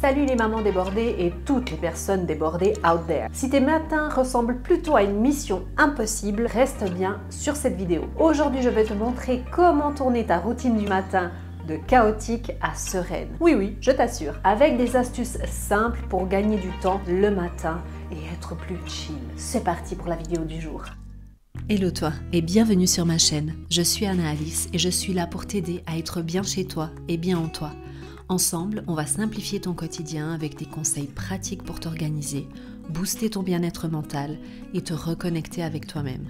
Salut les mamans débordées et toutes les personnes débordées out there. Si tes matins ressemblent plutôt à une mission impossible, reste bien sur cette vidéo. Aujourd'hui, je vais te montrer comment tourner ta routine du matin de chaotique à sereine. Oui, je t'assure, avec des astuces simples pour gagner du temps le matin et être plus chill. C'est parti pour la vidéo du jour. Hello toi et bienvenue sur ma chaîne. Je suis Anna Alice et je suis là pour t'aider à être bien chez toi et bien en toi. Ensemble, on va simplifier ton quotidien avec des conseils pratiques pour t'organiser, booster ton bien-être mental et te reconnecter avec toi-même.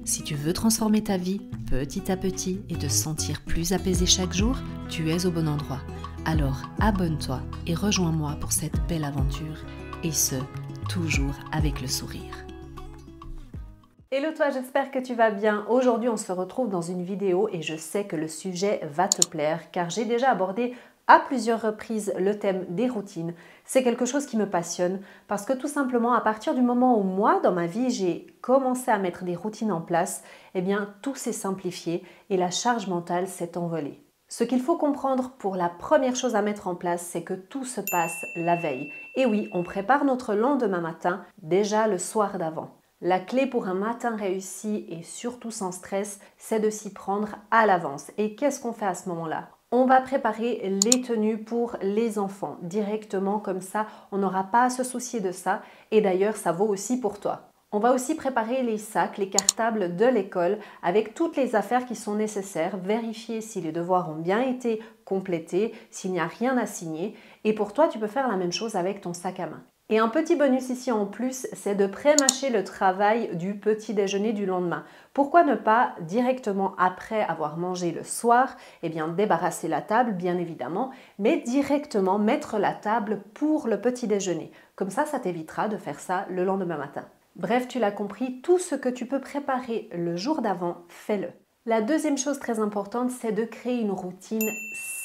Si tu veux transformer ta vie petit à petit et te sentir plus apaisé chaque jour, tu es au bon endroit. Alors abonne-toi et rejoins-moi pour cette belle aventure, et ce, toujours avec le sourire. Hello toi, j'espère que tu vas bien. Aujourd'hui, on se retrouve dans une vidéo et je sais que le sujet va te plaire car j'ai déjà abordé à plusieurs reprises le thème des routines. C'est quelque chose qui me passionne parce que tout simplement, à partir du moment où moi, dans ma vie, j'ai commencé à mettre des routines en place, eh bien, tout s'est simplifié et la charge mentale s'est envolée. Ce qu'il faut comprendre pour la première chose à mettre en place, c'est que tout se passe la veille. Et oui, on prépare notre lendemain matin déjà le soir d'avant. La clé pour un matin réussi et surtout sans stress, c'est de s'y prendre à l'avance. Et qu'est-ce qu'on fait à ce moment-là ? On va préparer les tenues pour les enfants directement, comme ça on n'aura pas à se soucier de ça et d'ailleurs ça vaut aussi pour toi. On va aussi préparer les sacs, les cartables de l'école avec toutes les affaires qui sont nécessaires, vérifier si les devoirs ont bien été complétés, s'il n'y a rien à signer et pour toi tu peux faire la même chose avec ton sac à main. Et un petit bonus ici en plus, c'est de pré-mâcher le travail du petit déjeuner du lendemain. Pourquoi ne pas directement après avoir mangé le soir, eh bien débarrasser la table bien évidemment, mais directement mettre la table pour le petit déjeuner. Comme ça t'évitera de faire ça le lendemain matin. Bref, tu l'as compris, tout ce que tu peux préparer le jour d'avant, fais-le. La deuxième chose très importante, c'est de créer une routine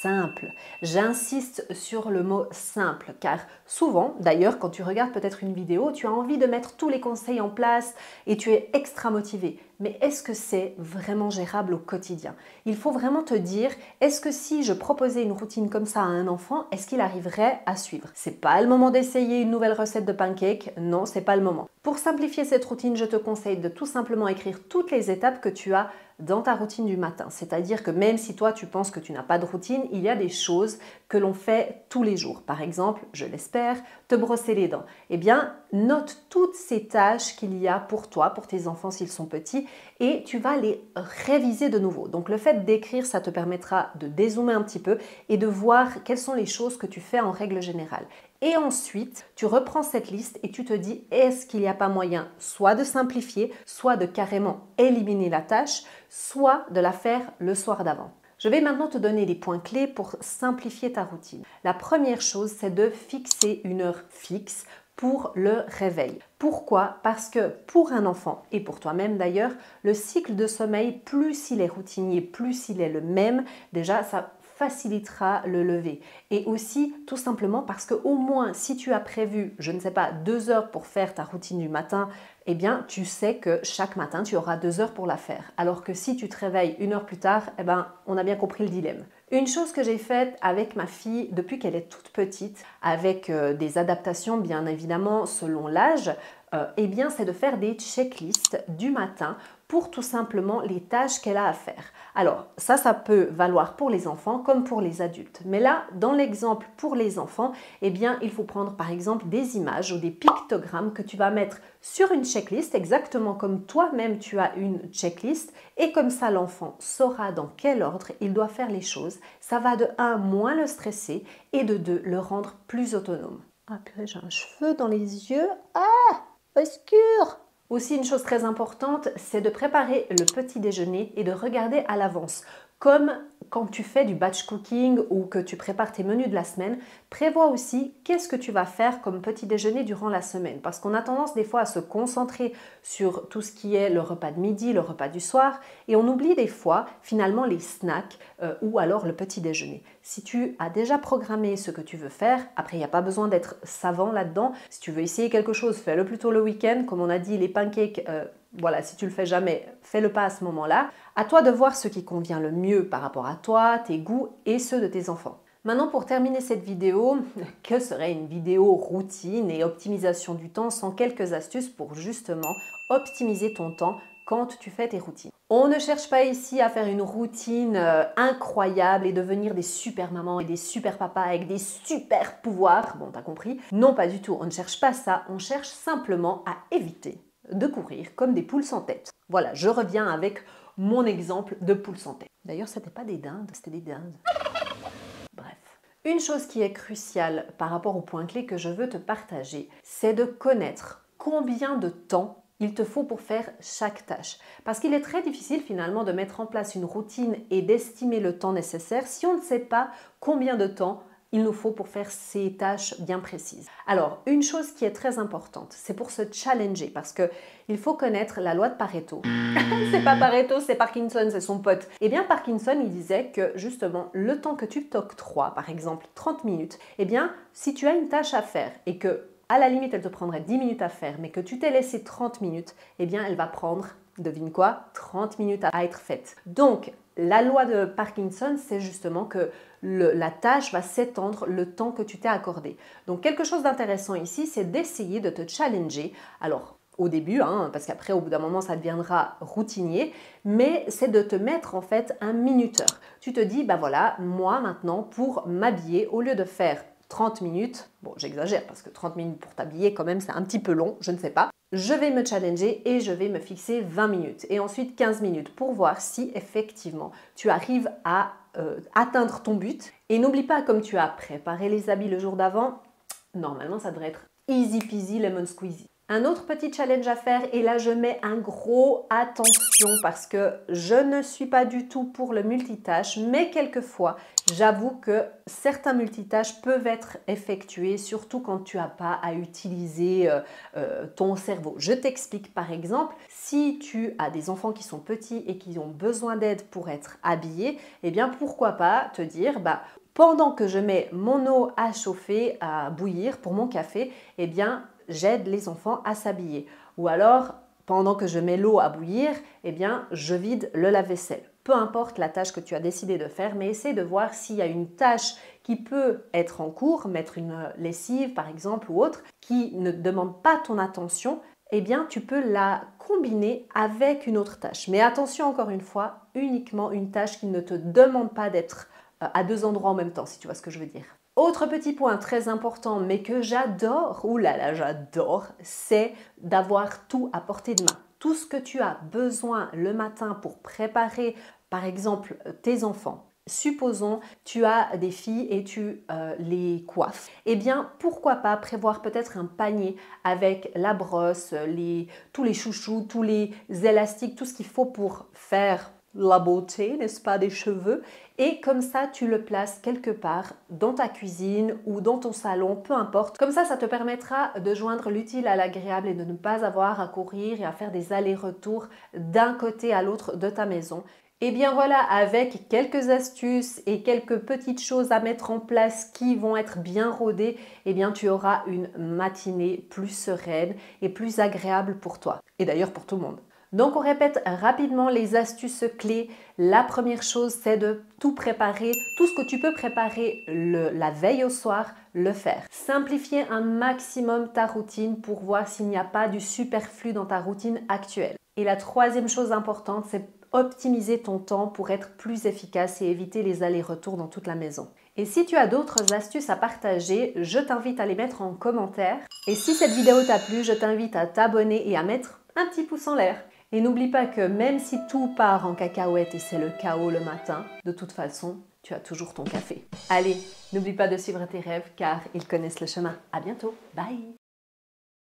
simple. J'insiste sur le mot simple car souvent, d'ailleurs, quand tu regardes peut-être une vidéo, tu as envie de mettre tous les conseils en place et tu es extra motivé. Mais est-ce que c'est vraiment gérable au quotidien? Il faut vraiment te dire, est-ce que si je proposais une routine comme ça à un enfant, est-ce qu'il arriverait à suivre? C'est pas le moment d'essayer une nouvelle recette de pancake, non, c'est pas le moment. Pour simplifier cette routine, je te conseille de tout simplement écrire toutes les étapes que tu as dans ta routine du matin. C'est-à-dire que même si toi tu penses que tu n'as pas de routine, il y a des choses que l'on fait tous les jours. Par exemple, je l'espère, te brosser les dents. Eh bien, note toutes ces tâches qu'il y a pour toi, pour tes enfants s'ils sont petits, et tu vas les réviser de nouveau. Donc le fait d'écrire, ça te permettra de dézoomer un petit peu et de voir quelles sont les choses que tu fais en règle générale. Et ensuite, tu reprends cette liste et tu te dis, est-ce qu'il n'y a pas moyen soit de simplifier, soit de carrément éliminer la tâche, soit de la faire le soir d'avant. Je vais maintenant te donner les points clés pour simplifier ta routine. La première chose, c'est de fixer une heure fixe pour le réveil. Pourquoi? Parce que pour un enfant, et pour toi-même d'ailleurs, le cycle de sommeil, plus il est routinier, plus il est le même, déjà ça facilitera le lever. Et aussi, tout simplement parce que au moins, si tu as prévu, je ne sais pas, 2 heures pour faire ta routine du matin, eh bien, tu sais que chaque matin, tu auras 2 heures pour la faire. Alors que si tu te réveilles 1 heure plus tard, eh bien, on a bien compris le dilemme. Une chose que j'ai faite avec ma fille depuis qu'elle est toute petite, avec des adaptations bien évidemment selon l'âge, eh bien, c'est de faire des checklists du matin pour tout simplement les tâches qu'elle a à faire. Alors, ça peut valoir pour les enfants comme pour les adultes. Mais là, dans l'exemple pour les enfants, eh bien, il faut prendre par exemple des images ou des pictogrammes que tu vas mettre sur une checklist, exactement comme toi-même tu as une checklist. Et comme ça, l'enfant saura dans quel ordre il doit faire les choses. Ça va de 1, moins le stresser et de 2, le rendre plus autonome. Ah purée, j'ai un cheveu dans les yeux. Ah, obscur! Aussi, une chose très importante, c'est de préparer le petit déjeuner et de regarder à l'avance. Comme quand tu fais du batch cooking ou que tu prépares tes menus de la semaine, prévois aussi qu'est-ce que tu vas faire comme petit déjeuner durant la semaine. Parce qu'on a tendance des fois à se concentrer sur tout ce qui est le repas de midi, le repas du soir, et on oublie des fois finalement les snacks ou alors le petit déjeuner. Si tu as déjà programmé ce que tu veux faire, après il n'y a pas besoin d'être savant là-dedans. Si tu veux essayer quelque chose, fais-le plutôt le week-end. Comme on a dit, les pancakes, voilà, si tu le fais jamais, fais-le pas à ce moment-là. À toi de voir ce qui convient le mieux par rapport à toi, tes goûts et ceux de tes enfants. Maintenant, pour terminer cette vidéo, que serait une vidéo routine et optimisation du temps sans quelques astuces pour justement optimiser ton temps quand tu fais tes routines. On ne cherche pas ici à faire une routine incroyable et devenir des super mamans et des super papas avec des super pouvoirs. Bon, t'as compris? Non, pas du tout. On ne cherche pas ça. On cherche simplement à éviter de courir comme des poules sans tête. Voilà, je reviens avec mon exemple de poules sans tête. D'ailleurs, c'était pas des dindes, c'était des dindes. Bref. Une chose qui est cruciale par rapport au point clé que je veux te partager, c'est de connaître combien de temps il te faut pour faire chaque tâche. Parce qu'il est très difficile finalement de mettre en place une routine et d'estimer le temps nécessaire si on ne sait pas combien de temps il nous faut pour faire ces tâches bien précises. Alors, une chose qui est très importante, c'est pour se challenger parce qu'il faut connaître la loi de Pareto. C'est pas Pareto, c'est Parkinson, c'est son pote. Eh bien, Parkinson, il disait que justement, le temps que tu t'octroies, par exemple 30 minutes, eh bien, si tu as une tâche à faire et que à la limite, elle te prendrait 10 minutes à faire, mais que tu t'es laissé 30 minutes, eh bien, elle va prendre, devine quoi, 30 minutes à être faite. Donc, la loi de Parkinson, c'est justement que la tâche va s'étendre le temps que tu t'es accordé. Donc, quelque chose d'intéressant ici, c'est d'essayer de te challenger. Alors, au début, parce qu'après, au bout d'un moment, ça deviendra routinier, mais c'est de te mettre en fait un minuteur. Tu te dis, bah voilà, moi maintenant, pour m'habiller, au lieu de faire 30 minutes, bon j'exagère parce que 30 minutes pour t'habiller quand même c'est un petit peu long, je ne sais pas. Je vais me challenger et je vais me fixer 20 minutes et ensuite 15 minutes pour voir si effectivement tu arrives à atteindre ton but. Et n'oublie pas, comme tu as préparé les habits le jour d'avant, normalement ça devrait être easy peasy lemon squeezy. Un autre petit challenge à faire, et là je mets un gros attention parce que je ne suis pas du tout pour le multitâche, mais quelquefois j'avoue que certains multitâches peuvent être effectués, surtout quand tu n'as pas à utiliser ton cerveau. Je t'explique par exemple, si tu as des enfants qui sont petits et qui ont besoin d'aide pour être habillés, eh bien pourquoi pas te dire, pendant que je mets mon eau à chauffer, à bouillir pour mon café, eh bien j'aide les enfants à s'habiller. Ou alors, pendant que je mets l'eau à bouillir, eh bien, je vide le lave-vaisselle. Peu importe la tâche que tu as décidé de faire, mais essaie de voir s'il y a une tâche qui peut être en cours, mettre une lessive par exemple ou autre, qui ne demande pas ton attention, eh bien, tu peux la combiner avec une autre tâche. Mais attention, encore une fois, uniquement une tâche qui ne te demande pas d'être à deux endroits en même temps, si tu vois ce que je veux dire. Autre petit point très important, mais que j'adore, j'adore, c'est d'avoir tout à portée de main. Tout ce que tu as besoin le matin pour préparer, par exemple, tes enfants. Supposons, tu as des filles et tu les coiffes. Eh bien, pourquoi pas prévoir peut-être un panier avec la brosse, tous les chouchous, tous les élastiques, tout ce qu'il faut pour faire la beauté, n'est-ce pas, des cheveux, et comme ça tu le places quelque part dans ta cuisine ou dans ton salon, peu importe. Comme ça te permettra de joindre l'utile à l'agréable et de ne pas avoir à courir et à faire des allers-retours d'un côté à l'autre de ta maison. Et bien voilà, avec quelques astuces et quelques petites choses à mettre en place qui vont être bien rodées, eh bien tu auras une matinée plus sereine et plus agréable pour toi. Et d'ailleurs pour tout le monde. Donc on répète rapidement les astuces clés. La première chose, c'est de tout préparer, tout ce que tu peux préparer la veille au soir, le faire. Simplifier un maximum ta routine pour voir s'il n'y a pas du superflu dans ta routine actuelle. Et la troisième chose importante, c'est optimiser ton temps pour être plus efficace et éviter les allers-retours dans toute la maison. Et si tu as d'autres astuces à partager, je t'invite à les mettre en commentaire. Et si cette vidéo t'a plu, je t'invite à t'abonner et à mettre un petit pouce en l'air. Et n'oublie pas que même si tout part en cacahuète et c'est le chaos le matin, de toute façon, tu as toujours ton café. Allez, n'oublie pas de suivre tes rêves car ils connaissent le chemin. À bientôt, bye!